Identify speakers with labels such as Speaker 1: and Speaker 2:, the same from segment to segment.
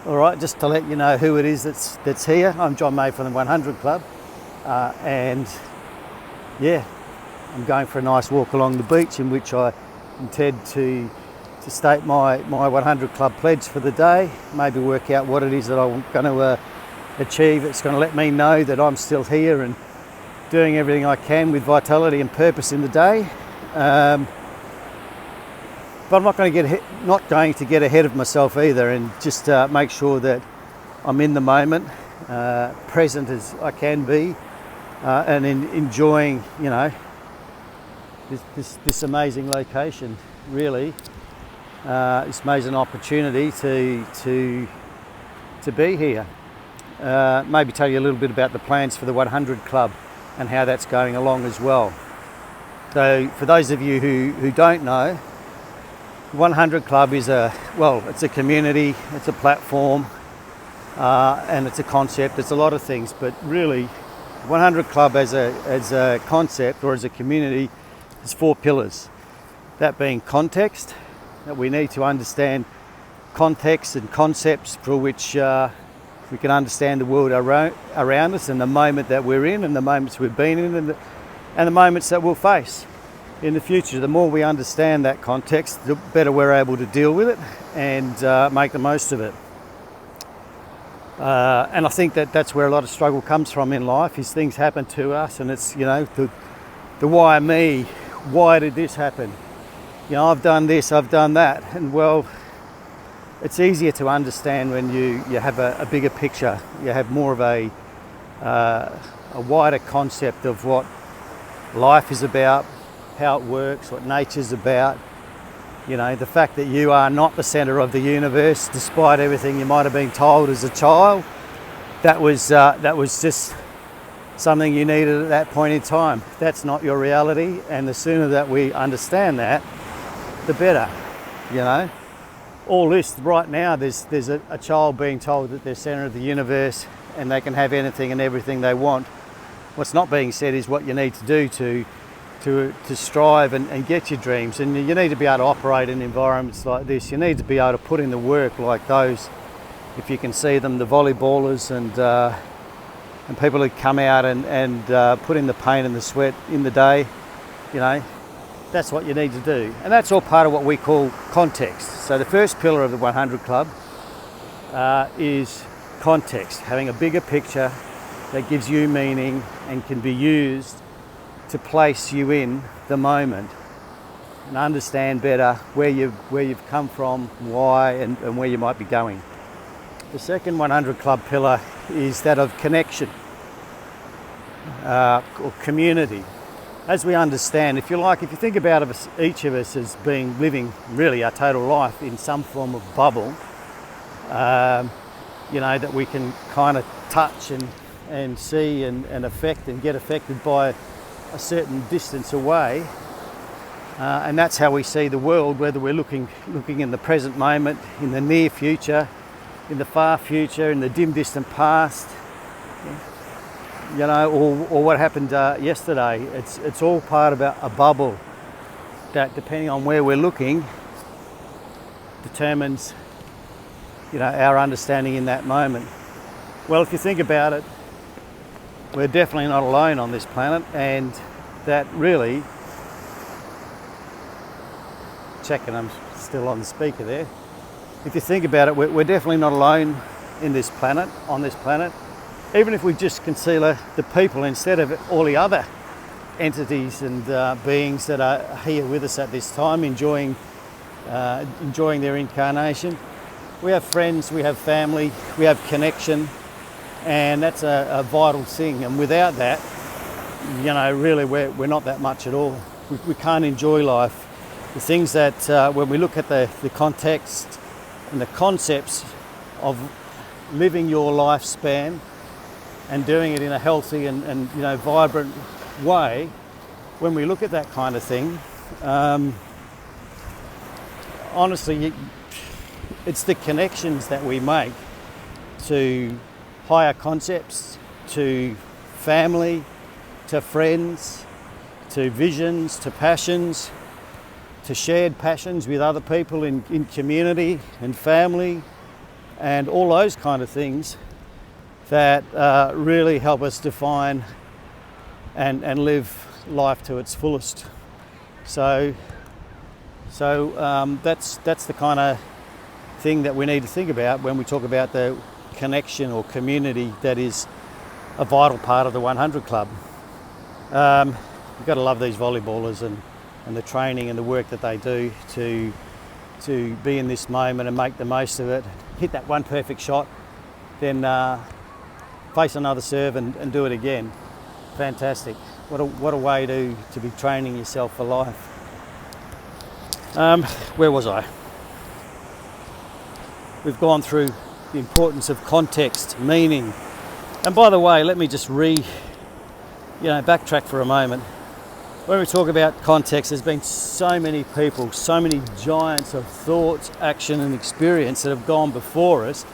Speaker 1: All right, just to let you know who it is that's here. I'm John May from the 100 Club, and yeah, I'm going for a nice walk along the beach in which I intend to state my 100 Club pledge for the day, maybe work out what it is that I'm going to achieve. It's going to let me know that I'm still here and doing everything I can with vitality and purpose in the day. But I'm not going to get ahead of myself either, and just make sure that I'm in the moment, present as I can be, and enjoying, this amazing location. Really, this amazing opportunity to be here. Maybe tell you a little bit about the plans for the 100 Club and how that's going along as well. So, for those of you who don't know, 100 Club is it's a community, it's a platform, and it's a concept. It's a lot of things, but really, 100 Club as a concept or as a community has 4 pillars. That being context, that we need to understand context and concepts for which we can understand the world around us and the moment that we're in and the moments we've been in and the moments that we'll face in the future. The more we understand that context, the better we're able to deal with it and make the most of it. And I think that's where a lot of struggle comes from in life, is things happen to us and it's, the why me, why did this happen? I've done this, I've done that. And well, it's easier to understand when you have a bigger picture. You have more of a wider concept of what life is about, how it works, what nature's about. The fact that you are not the centre of the universe, despite everything you might have been told as a child. That was just something you needed at that point in time. That's not your reality, and the sooner that we understand that, the better. All this right now, there's a child being told that they're centre of the universe and they can have anything and everything they want. What's not being said is what you need to do to strive and get your dreams. And you need to be able to operate in environments like this. You need to be able to put in the work like those, if you can see them, the volleyballers and people who come out and put in the pain and the sweat in the day. That's what you need to do. And that's all part of what we call context. So the first pillar of the 100 Club is context, having a bigger picture that gives you meaning and can be used to place you in the moment and understand better where you've come from, why, and where you might be going. The second 100 Club pillar is that of connection or community. As we understand, if you think about each of us as living really our total life in some form of bubble, that we can kind of touch and see and affect and get affected by a certain distance away, and that's how we see the world, whether we're looking in the present moment, in the near future, in the far future, in the dim distant past, or what happened yesterday. It's all part of a bubble that, depending on where we're looking, determines our understanding in that moment. Well, if you think about it, we're definitely not alone on this planet, and that really, checking I'm still on the speaker there, if you think about it, we're definitely not alone on this planet. Even if we just consider the people instead of all the other entities and beings that are here with us at this time, enjoying their incarnation. We have friends, we have family, we have connection, and that's a vital thing. And without that, really we're not that much at all. We can't enjoy life. The things that, when we look at the context and the concepts of living your lifespan and doing it in a healthy and vibrant way, when we look at that kind of thing, honestly, it's the connections that we make to higher concepts, to family, to friends, to visions, to passions, to shared passions with other people in community and family, and all those kind of things that really help us define and live life to its fullest. So that's the kind of thing that we need to think about when we talk about the connection or community that is a vital part of the 100 Club. You've got to love these volleyballers and the training and the work that they do to be in this moment and make the most of it. Hit that one perfect shot, then face another serve and do it again. Fantastic. What a way to be training yourself for life. Where was I? We've gone through the importance of context, meaning. And by the way, let me just backtrack for a moment. When we talk about context, there's been so many people, so many giants of thoughts, action and experience that have gone before us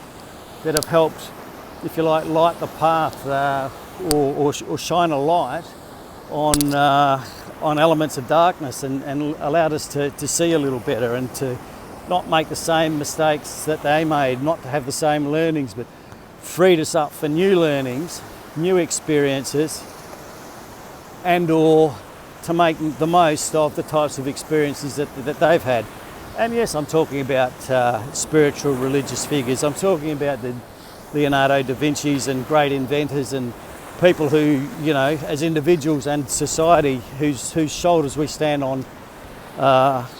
Speaker 1: that have helped, if you like, light the path or shine a light on elements of darkness and allowed us to see a little better and to not make the same mistakes that they made, not to have the same learnings, but freed us up for new learnings, new experiences, and or to make the most of the types of experiences that they've had. And yes, I'm talking about spiritual religious figures. I'm talking about the Leonardo da Vinci's and great inventors and people who, as individuals and society, whose shoulders we stand on, that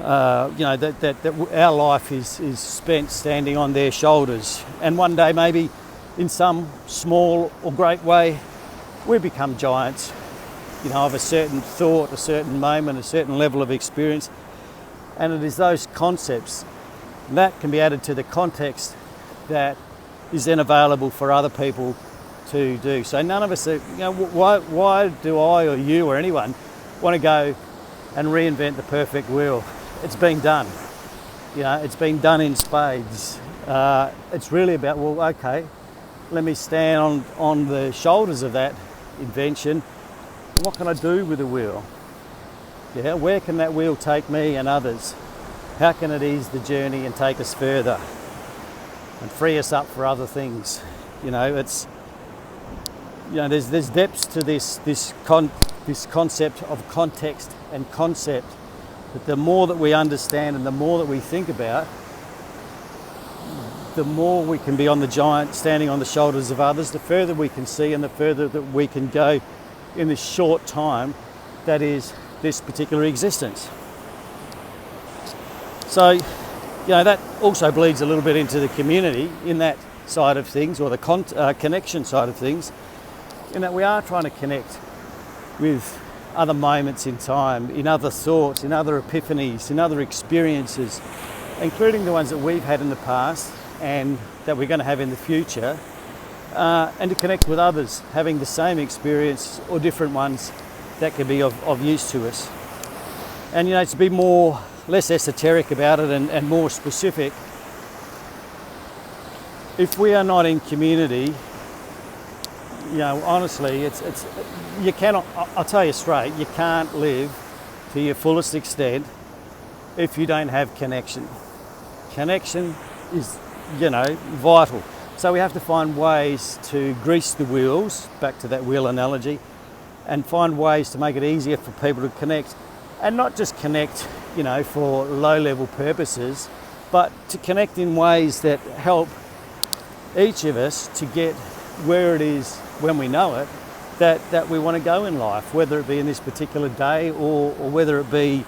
Speaker 1: our life is spent standing on their shoulders. And one day, maybe in some small or great way, we become giants, of a certain thought, a certain moment, a certain level of experience. And it is those concepts that can be added to the context that is then available for other people to do. So none of us, why do I or you or anyone want to go and reinvent the perfect wheel? It's been done. It's been done in spades. It's really about, let me stand on the shoulders of that invention. What can I do with the wheel? Where can that wheel take me and others? How can it ease the journey and take us further and free us up for other things? It's there's depths to this concept of context and concept. But the more that we understand and the more that we think about, the more we can be on the giant, standing on the shoulders of others, the further we can see and the further that we can go in this short time that is this particular existence. So, that also bleeds a little bit into the community in that side of things, or the connection side of things, in that we are trying to connect with other moments in time, in other thoughts, in other epiphanies, in other experiences, including the ones that we've had in the past and that we're going to have in the future, and to connect with others having the same experience or different ones that can be of use to us. And to be less esoteric about it and more specific, if we are not in community, honestly, it's you cannot. I'll tell you straight, you can't live to your fullest extent if you don't have connection. Connection is, vital. So we have to find ways to grease the wheels, back to that wheel analogy, and find ways to make it easier for people to connect, and not just connect, for low-level purposes, but to connect in ways that help each of us to get where it is when we know it that we want to go in life, whether it be in this particular day or whether it be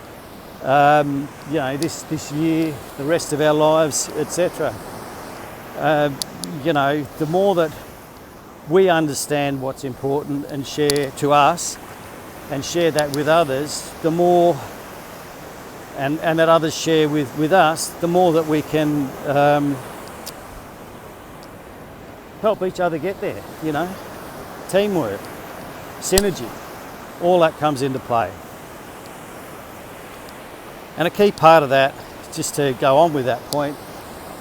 Speaker 1: this year, the rest of our lives, etc. The more that we understand what's important and share to us and share that with others, the more and that others share with us, the more that we can help each other get there, teamwork, synergy, all that comes into play. And a key part of that, just to go on with that point,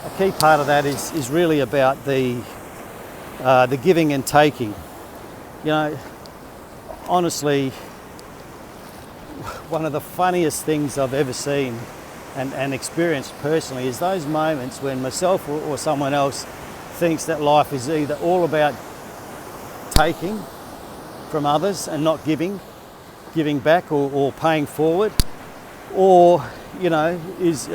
Speaker 1: a key part of that is really about the giving and taking. Honestly, one of the funniest things I've ever seen, and experienced personally is those moments when myself or someone else thinks that life is either all about taking from others and not giving back or paying forward, or is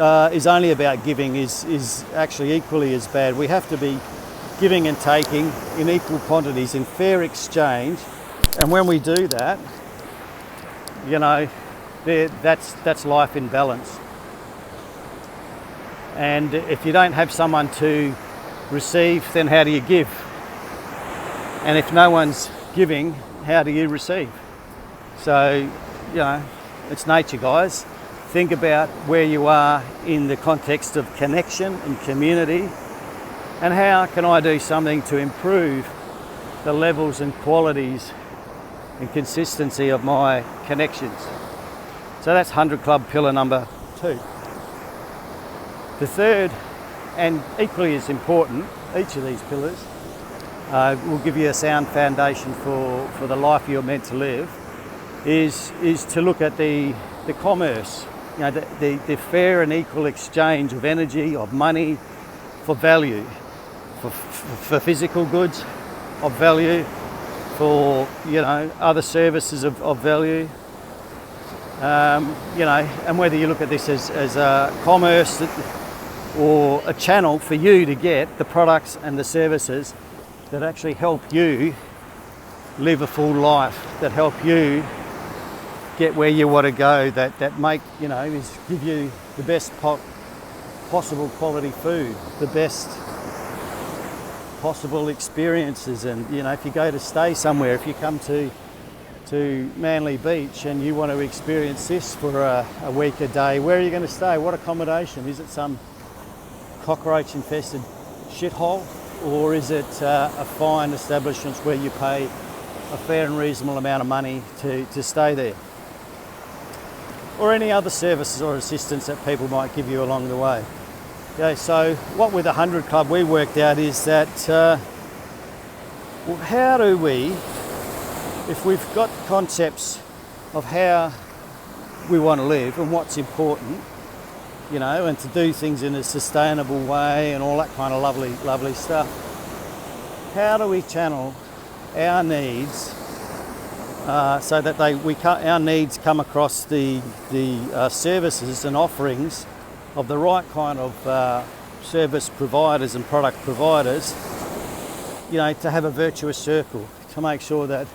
Speaker 1: only about giving is actually equally as bad. We have to be giving and taking in equal quantities in fair exchange, and when we do that, that's life in balance. And if you don't have someone to receive, then how do you give? And if no one's giving, how do you receive? So, it's nature, guys. Think about where you are in the context of connection and community, and how can I do something to improve the levels and qualities and consistency of my connections. So that's 100 Club pillar number 2. The third, and equally as important, each of these pillars will give you a sound foundation for the life you're meant to live, is to look at the commerce, the fair and equal exchange of energy, of money, for value, for physical goods of value, for other services of value, and whether you look at this as a commerce or a channel for you to get the products and the services that actually help you live a full life, that help you get where you want to go, that make, is give you the best possible quality food, the best possible experiences. And if you go to stay somewhere, if you come to Manly Beach and you want to experience this for a week, a day, where are you going to stay? What accommodation? Is it some cockroach infested shithole, or is it a fine establishment where you pay a fair and reasonable amount of money to stay there? Or any other services or assistance that people might give you along the way. Okay, so what with the 100 Club we worked out is that how do we, if we've got concepts of how we want to live and what's important, and to do things in a sustainable way and all that kind of lovely stuff, how do we channel our needs so that our needs come across the services and offerings of the right kind of service providers and product providers, to have a virtuous circle, to make sure that,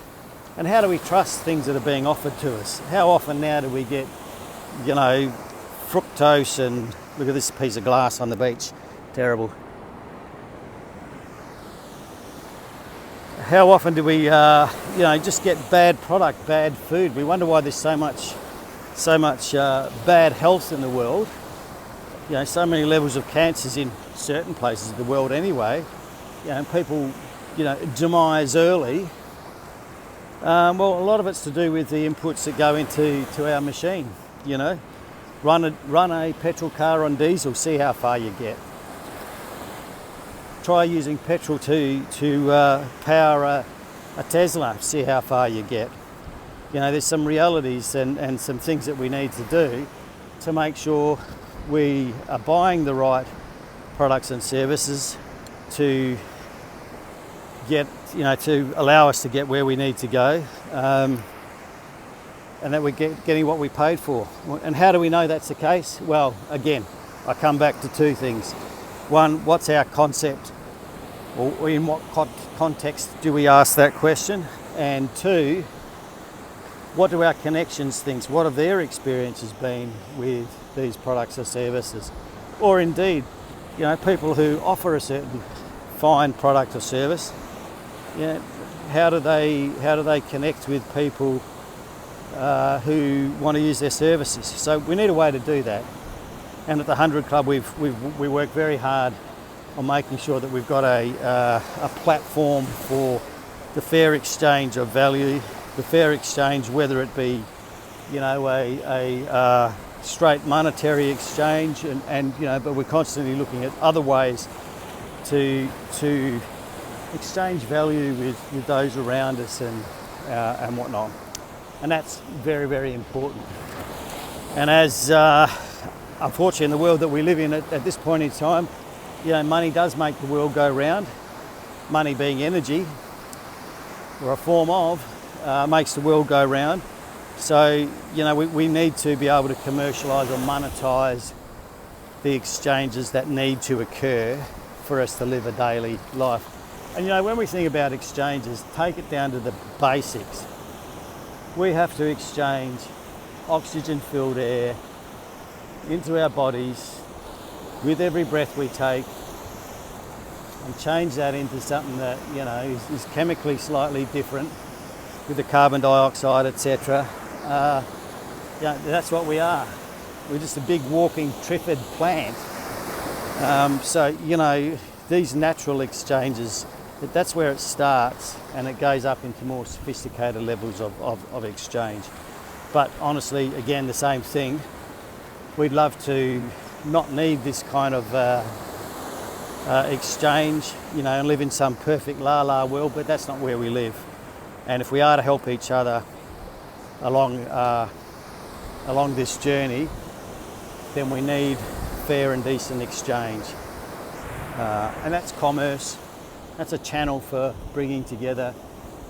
Speaker 1: and how do we trust things that are being offered to us? How often now do we get, fructose, and look at this piece of glass on the beach, terrible. How often do we, just get bad product, bad food? We wonder why there's so much bad health in the world. So many levels of cancers in certain places of the world anyway. And people, demise early. Well, a lot of it's to do with the inputs that go into our machine. Run a petrol car on diesel, see how far you get. Try using petrol to power a Tesla, see how far you get. There's some realities and some things that we need to do to make sure we are buying the right products and services to get, to allow us to get where we need to go, and that we're getting what we paid for. And how do we know that's the case? Well, again, I come back to two things. One, what's our concept, or in what context do we ask that question? And two, what do our connections think? What have their experiences been with these products or services? Or indeed, people who offer a certain fine product or service, how do they connect with people who want to use their services? So we need a way to do that. And at the 100 Club, we work very hard on making sure that we've got a platform for the fair exchange of value, the fair exchange, whether it be, a straight monetary exchange, but we're constantly looking at other ways to exchange value with those around us and whatnot. And that's very, very important. And as unfortunately, in the world that we live in at this point in time, you know, money does make the world go round. Money being energy, or a form of, makes the world go round. So, you know, we need to be able to commercialise or monetise the exchanges that need to occur for us to live a daily life. And, you know, when we think about exchanges, take it down to the basics. We have to exchange oxygen-filled air into our bodies with every breath we take, and change that into something that, you know, is chemically slightly different with the carbon dioxide, etc. Yeah, that's what we are. We're just a big walking trifid plant. So, you know, these natural exchanges, that's where it starts, and it goes up into more sophisticated levels of exchange. But honestly, again, the same thing. We'd love to not need this kind of exchange, you know, and live in some perfect la-la world, but that's not where we live. And if we are to help each other along this journey, then we need fair and decent exchange. And that's commerce. That's a channel for bringing together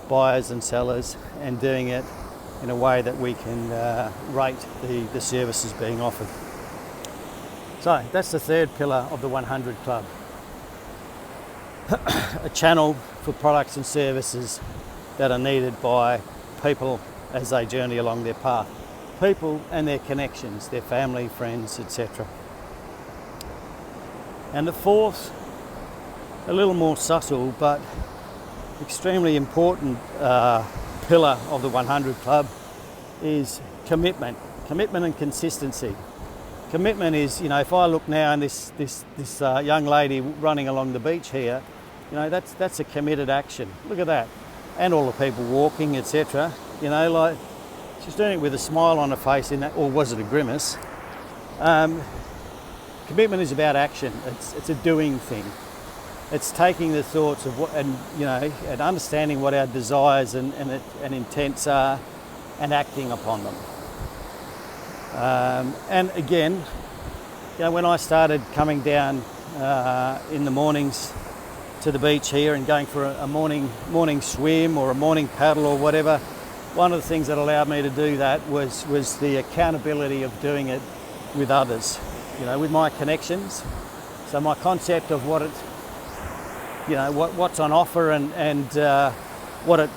Speaker 1: buyers and sellers and doing it in a way that we can rate the services being offered. So that's the third pillar of the 100 Club. A channel for products and services that are needed by people as they journey along their path. People and their connections, their family, friends, etc. And the fourth, a little more subtle but extremely important pillar of the 100 Club is commitment. Commitment and consistency. Commitment is, you know, if I look now and this young lady running along the beach here, you know, that's a committed action. Look at that. And all the people walking, etc. You know, like, she's doing it with a smile on her face in that, or was it a grimace? Commitment is about action. It's a doing thing. It's taking the thoughts of what, and, you know, and understanding what our desires and intents are, and acting upon them. And again, you know, when I started coming down in the mornings to the beach here and going for a morning swim or a morning paddle or whatever, one of the things that allowed me to do that was the accountability of doing it with others, you know, with my connections. So my concept of what it, you know, what's on offer and what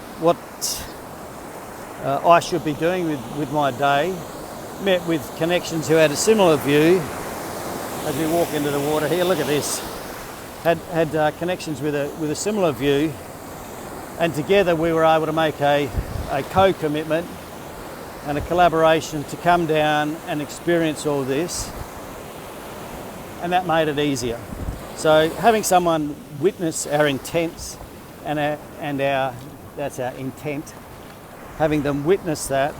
Speaker 1: I should be doing with my day, met with connections who had a similar view. As we walk into the water here, look at this. Had connections with a similar view, and together we were able to make a co-commitment and a collaboration to come down and experience all this, and that made it easier. So having someone witness our intents and our that's our intent, having them witness that,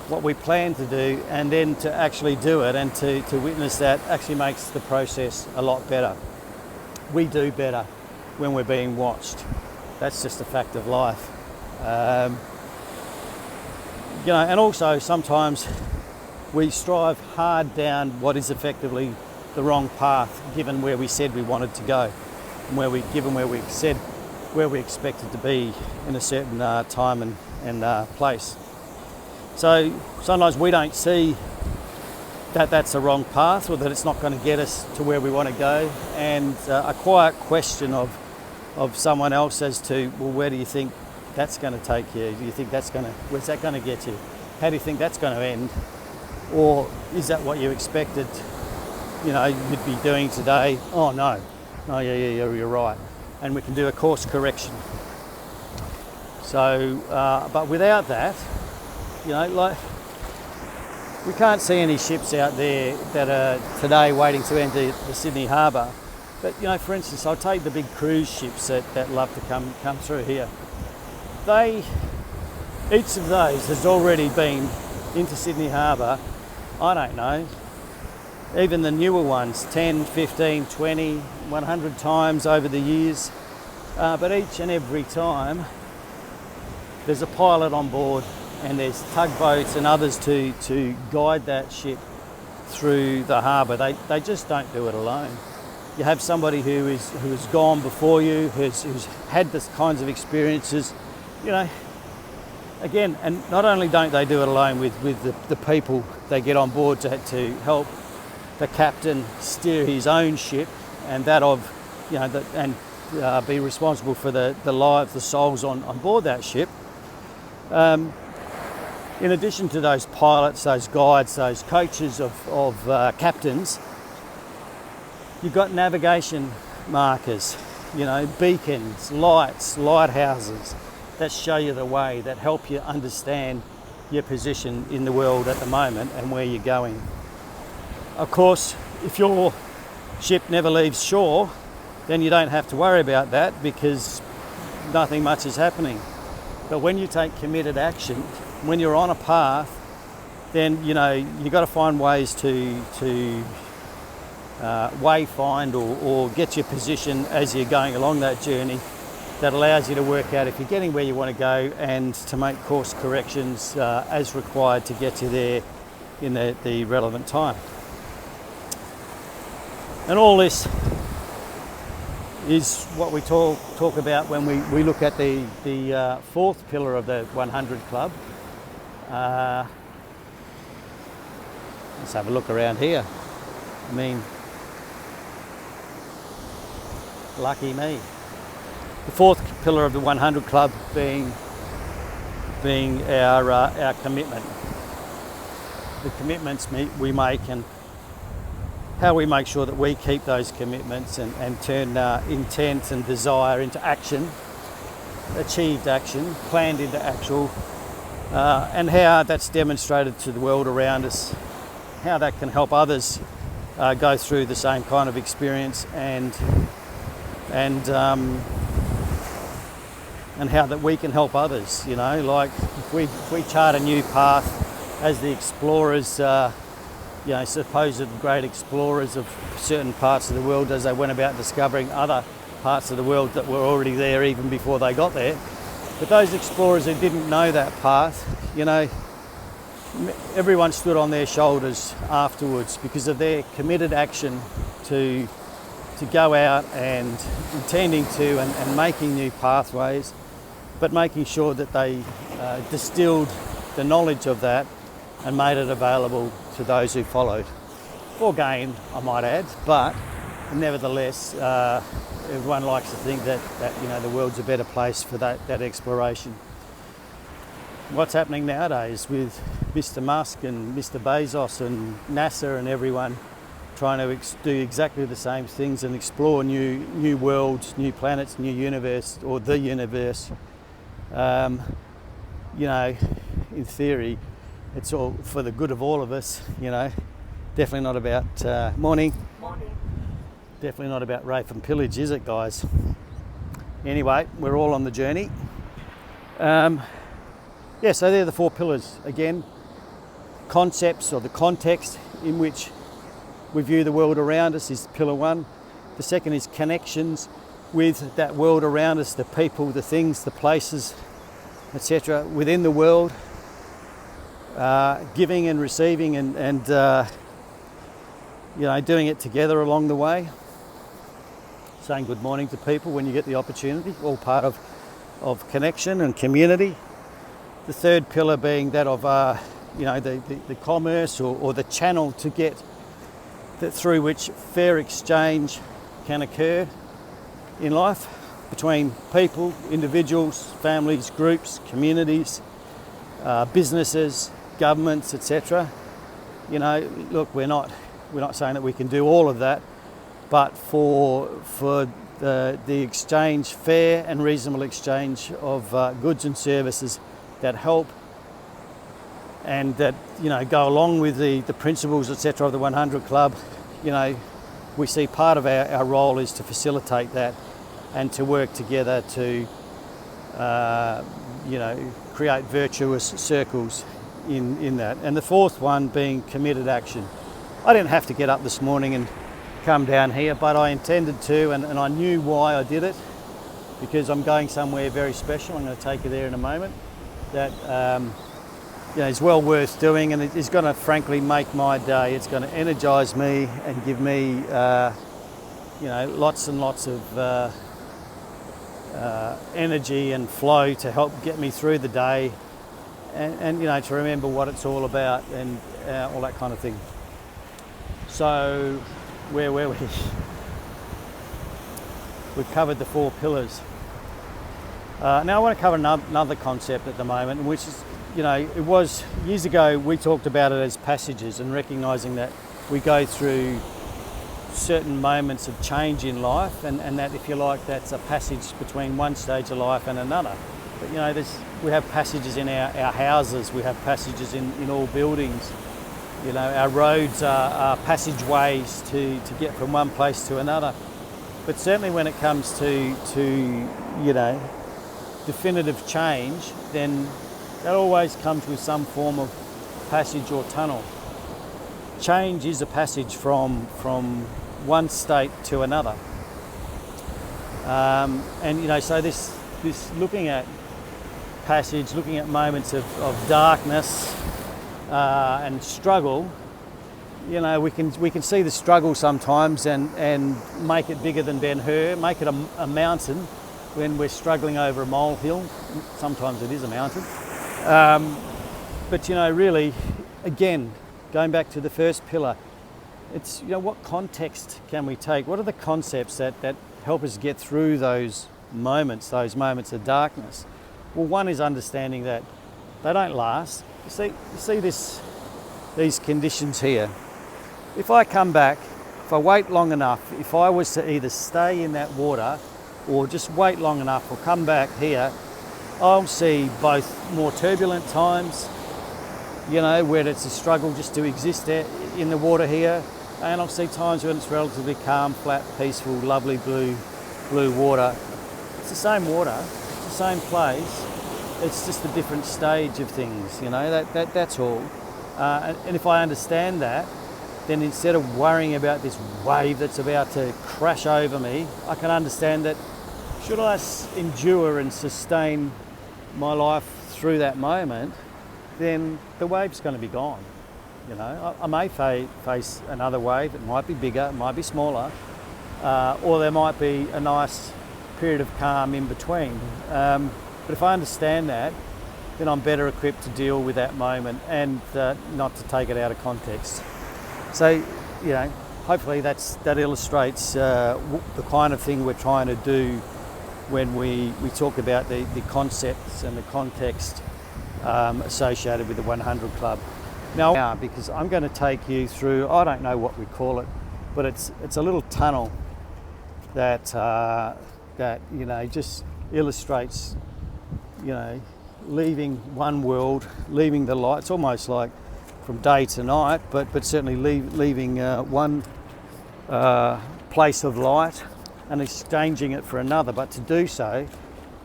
Speaker 1: what we plan to do, and then to actually do it and to witness that actually makes the process a lot better. We do better when we're being watched. That's just a fact of life. You know, and also sometimes we strive hard down what is effectively the wrong path, given where we said we wanted to go, and where we said where we expected to be in a certain time and place. So sometimes we don't see that that's a wrong path, or that it's not going to get us to where we want to go, and a quiet question of someone else as to, well, where do you think that's going to take you? Do you think where's that going to get you? How do you think that's going to end? Or is that what you expected, you know, you'd be doing today? Oh no, yeah, you're right. And we can do a course correction. So, but without that, you know, like, we can't see any ships out there that are today waiting to enter the Sydney Harbour. But, you know, for instance, I'll take the big cruise ships that love to come through here. Each of those has already been into Sydney Harbour, I don't know, even the newer ones, 10, 15, 20, 100 times over the years. But each and every time, there's a pilot on board, and there's tugboats and others to guide that ship through the harbour, they just don't do it alone. You have somebody who has gone before you, who's had this kinds of experiences, you know. Again, and not only don't they do it alone with the people they get on board to help the captain steer his own ship, and that of, you know, be responsible for the lives, the souls on board that ship. In addition to those pilots, those guides, those coaches of captains, you've got navigation markers, you know, beacons, lights, lighthouses that show you the way, that help you understand your position in the world at the moment and where you're going. Of course, if your ship never leaves shore, then you don't have to worry about that because nothing much is happening. But when you take committed action, when you're on a path, then, you know, you've got to find ways to wayfind or get your position as you're going along that journey that allows you to work out if you're getting where you want to go and to make course corrections as required to get you there in the relevant time. And all this is what we talk about when we look at the fourth pillar of the 100 Club. Let's have a look around here. I mean, lucky me. The fourth pillar of the 100 Club being our commitment. The commitments we make and how we make sure that we keep those commitments and turn intent and desire into action, achieved action, planned into actual, and how that's demonstrated to the world around us, how that can help others go through the same kind of experience and how that we can help others, you know, like if we chart a new path as the explorers, you know, supposed great explorers of certain parts of the world as they went about discovering other parts of the world that were already there even before they got there. But those explorers who didn't know that path, you know, everyone stood on their shoulders afterwards because of their committed action to go out and intending to and making new pathways, but making sure that they distilled the knowledge of that and made it available to those who followed. For gain, I might add, but nevertheless, everyone likes to think that you know, the world's a better place for that exploration. What's happening nowadays with Mr. Musk and Mr. Bezos and NASA and everyone trying to do exactly the same things and explore new worlds, new planets, new universe, or the universe. You know, in theory, it's all for the good of all of us, you know. Definitely not about morning. Definitely not about rape and pillage, is it, guys? Anyway, we're all on the journey. Yeah, so they're the four pillars. Again, concepts or the context in which we view the world around us is pillar one. The second is connections with that world around us, the people, the things, the places, etc. within the world. Giving and receiving and you know, doing it together along the way. Saying good morning to people when you get the opportunity, all part of connection and community. The third pillar being that of you know, the commerce or the channel to get that through which fair exchange can occur in life between people, individuals, families, groups, communities, businesses, governments, etc. You know, look, we're not saying that we can do all of that, but for the exchange, fair and reasonable exchange of goods and services that help and that, you know, go along with the principles, etc. of the 100 Club, you know, we see part of our role is to facilitate that and to work together to, you know, create virtuous circles in that. And the fourth one being committed action. I didn't have to get up this morning and come down here, but I intended to, and I knew why I did it, because I'm going somewhere very special. I'm going to take you there in a moment. That is well worth doing, and it is going to frankly make my day. It's going to energise me and give me lots and lots of energy and flow to help get me through the day, and to remember what it's all about, and all that kind of thing. So where were we? We've covered the 4 pillars. Now I want to cover another concept at the moment, which is, it was years ago we talked about it as passages, and recognising that we go through certain moments of change in life, and that, if you like, that's a passage between one stage of life and another. But we have passages in our houses, we have passages in all buildings. Our roads are passageways to get from one place to another. But certainly when it comes to definitive change, then that always comes with some form of passage or tunnel. Change is a passage from one state to another. So this looking at passage, looking at moments of darkness and struggle, we can see the struggle sometimes and make it bigger than Ben-Hur, make it a mountain when we're struggling over a molehill. Sometimes it is a mountain. But really, again, going back to the first pillar, it's, what context can we take? What are the concepts that help us get through those moments of darkness? Well, one is understanding that they don't last. You see these conditions here. If I come back, if I wait long enough, if I was to either stay in that water or just wait long enough or come back here, I'll see both more turbulent times, where it's a struggle just to exist in the water here, and I'll see times when it's relatively calm, flat, peaceful, lovely blue water. It's the same water, it's the same place, it's just a different stage of things, that's all. And if I understand that, then instead of worrying about this wave that's about to crash over me, I can understand that should I endure and sustain my life through that moment, then the wave's going to be gone. I may face another wave. It might be bigger, it might be smaller, or there might be a nice period of calm in between. But if I understand that, then I'm better equipped to deal with that moment and not to take it out of context. So, hopefully that illustrates the kind of thing we're trying to do when we talk about the concepts and the context associated with the 100 Club. Now, because I'm going to take you through, I don't know what we call it, but it's a little tunnel that just illustrates, leaving one world, leaving the light. It's almost like from day to night, but certainly leaving one place of light and exchanging it for another. But to do so,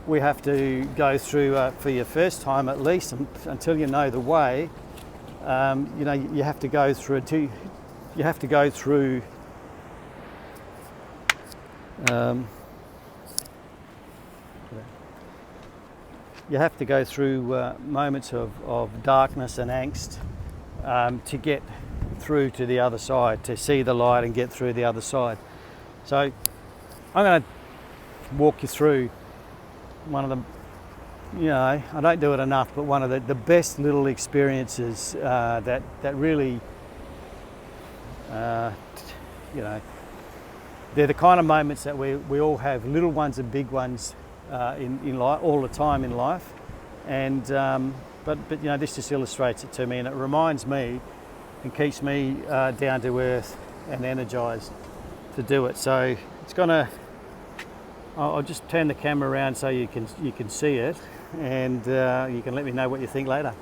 Speaker 1: we have to go through, for your first time at least, until you know the way, you have to go through moments of darkness and angst to get through to the other side, to see the light and get through the other side. So I'm going to walk you through one of the, I don't do it enough, but one of the best little experiences that really, they're the kind of moments that we all have, little ones and big ones in life, all the time in life. And but this just illustrates it to me, and it reminds me and keeps me down to earth and energized to do it. So it's gonna, I'll just turn the camera around so you can see it, and you can let me know what you think later.